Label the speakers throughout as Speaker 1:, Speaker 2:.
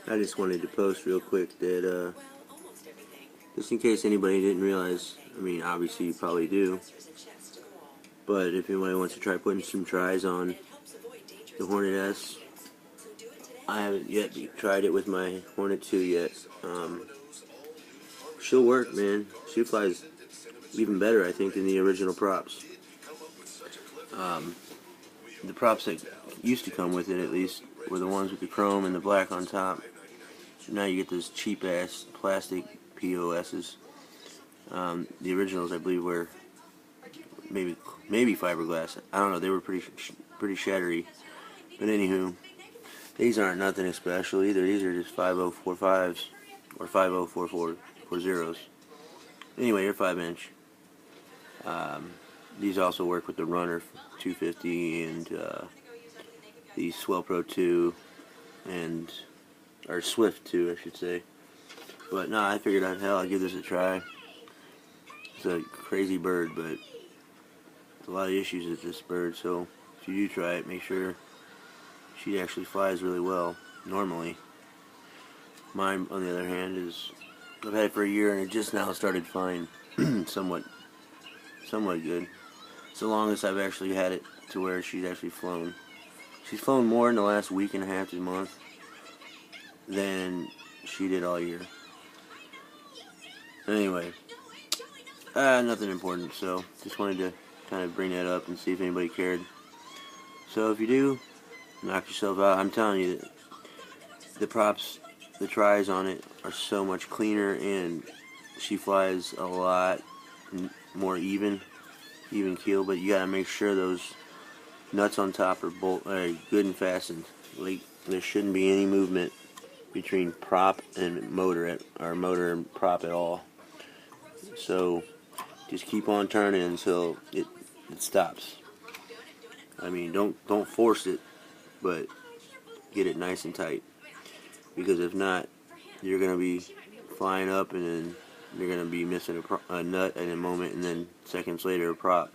Speaker 1: I just wanted to post real quick that, just in case anybody didn't realize, I mean, obviously you probably do, but if anybody wants to try putting some tries on the Hornet S, I haven't yet tried it with my Hornet 2 yet. She'll work, man. She flies even better, I think, than the original props. The props that used to come with it, at least, were the ones with the chrome and the black on top. Now you get those cheap-ass plastic POSs. The originals, I believe, were maybe fiberglass. I don't know. They were pretty shattery. But anywho, these aren't nothing special either. These are just 5045s or 504440s. Anyway, they're 5-inch. These also work with the Runner 250 and the Swell Pro 2 and or Swift 2, I should say. But no, I figured I'd give this a try. It's a crazy bird, but there's a lot of issues with this bird. So if you do try it, make sure she actually flies really well. Normally, mine, on the other hand, is I've had it for a year and it just now started flying somewhat good. It's the longest I've actually had it to where she's actually flown. She's flown more in the last week and a half to a month than she did all year. Anyway, nothing important, so just wanted to kind of bring that up and see if anybody cared. So if you do, knock yourself out. I'm telling you, the props, the tries on it are so much cleaner, and she flies a lot more even keel, but you gotta make sure those nuts on top are good and fastened. Like, there shouldn't be any movement between prop and motor, or motor and prop at all. So just keep on turning until it stops. I mean, don't force it, but get it nice and tight, because if not, you're gonna be flying up and then you're going to be missing a nut at a moment, and then seconds later a prop.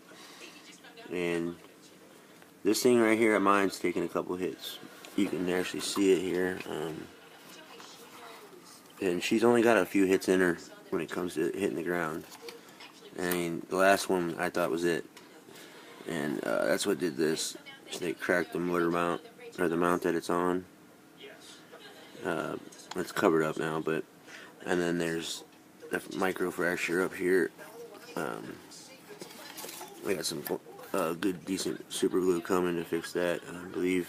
Speaker 1: And this thing right here, mine's taking a couple hits. You can actually see it here. And she's only got a few hits in her when it comes to hitting the ground. I mean, the last one I thought was it. And that's what did this. They cracked the motor mount, or the mount that it's on. It's covered up now, but, and then there's the micro fracture up here. I got some good, decent super glue coming to fix that. I believe.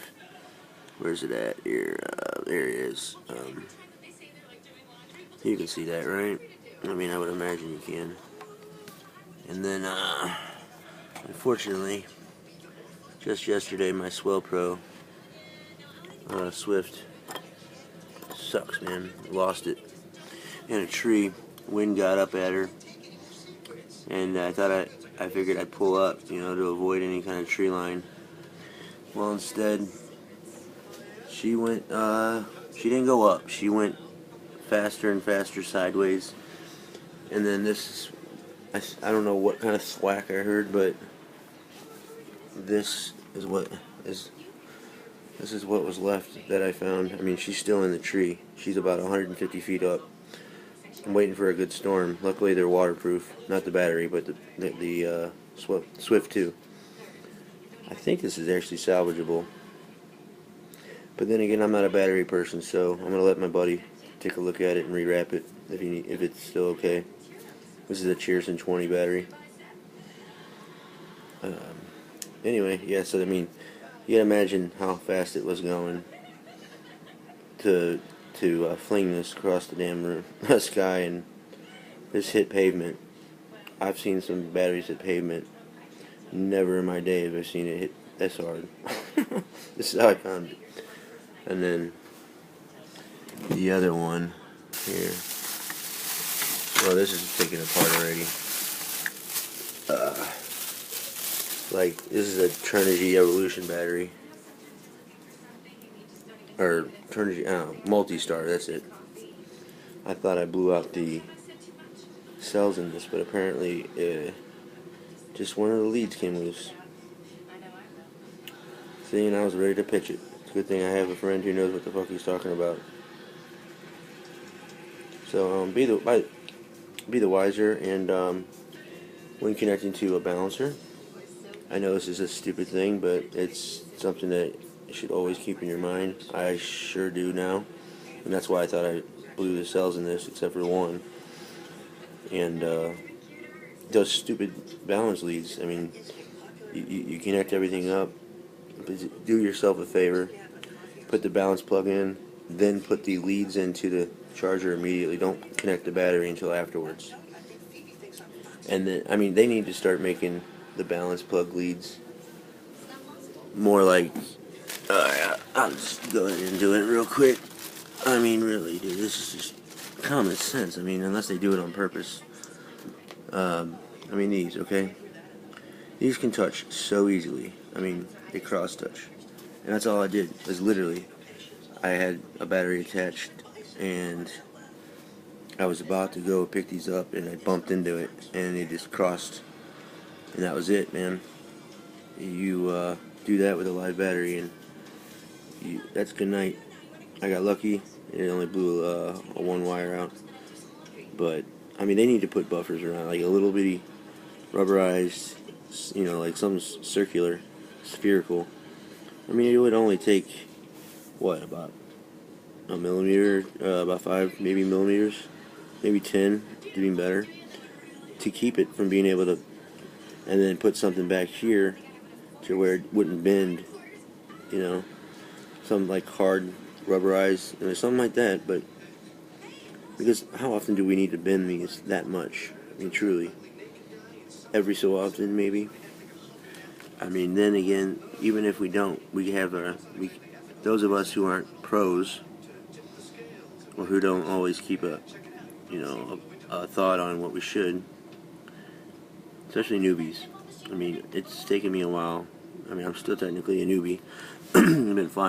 Speaker 1: Where's it at? Here, there it is. You can see that, right? I mean, I would imagine you can. And then, unfortunately, just yesterday, my Swell Pro Swift sucks, man. Lost it in a tree. Wind got up at her, and I figured I'd pull up, to avoid any kind of tree line. Well, instead, she didn't go up. She went faster and faster sideways. And then this, I don't know what kind of thwack I heard, but this is what was left that I found. I mean, she's still in the tree. She's about 150 feet up. I'm waiting for a good storm. Luckily, they're waterproof. Not the battery, but the Swift 2. I think this is actually salvageable. But then again, I'm not a battery person, so I'm gonna let my buddy take a look at it and rewrap it if it's still okay. This is a Cheerson 20 battery. Anyway, yeah. So I mean, you gotta imagine how fast it was going to fling this across the damn sky, and this hit pavement. I've seen some batteries hit pavement. Never in my day have I seen it hit this hard. This is how I found it. And then the other one here. Well, this is taken apart already. Like, this is a Turnigy Evolution battery. Or Turnigy, Multi-Star, that's it. I thought I blew out the cells in this, but apparently just one of the leads came loose. See, and I was ready to pitch it. It's a good thing I have a friend who knows what the fuck he's talking about. So be the wiser, and when connecting to a balancer, I know this is a stupid thing, but it's something that you should always keep in your mind. I sure do now, and that's why I thought I blew the cells in this, except for one. And those stupid balance leads. I mean, you connect everything up. But do yourself a favor. Put the balance plug in, then put the leads into the charger immediately. Don't connect the battery until afterwards. And then, I mean, they need to start making the balance plug leads more like, I'll just go ahead and do it real quick. I mean, really, dude, this is just common sense. I mean, unless they do it on purpose. I mean, these, okay? These can touch so easily. I mean, they cross-touch. And that's all I did, was literally, I had a battery attached, and I was about to go pick these up, and I bumped into it, and it just crossed. And that was it, man. You do that with a live battery, and that's good night. I got lucky. It only blew a one wire out. But, I mean, they need to put buffers around, like a little bitty rubberized, you know, like something circular, spherical. I mean, it would only take, what, about a millimeter, about 5 maybe millimeters, maybe 10, even better, to keep it from being able to, and then put something back here to where it wouldn't bend, you know, something like hard rubberized, or something like that. But because how often do we need to bend these that much? I mean, truly, every so often, maybe. I mean, then again, even if we don't, we have those of us who aren't pros, or who don't always keep a thought on what we should, especially newbies. I mean, it's taken me a while. I mean, I'm still technically a newbie. I've been flying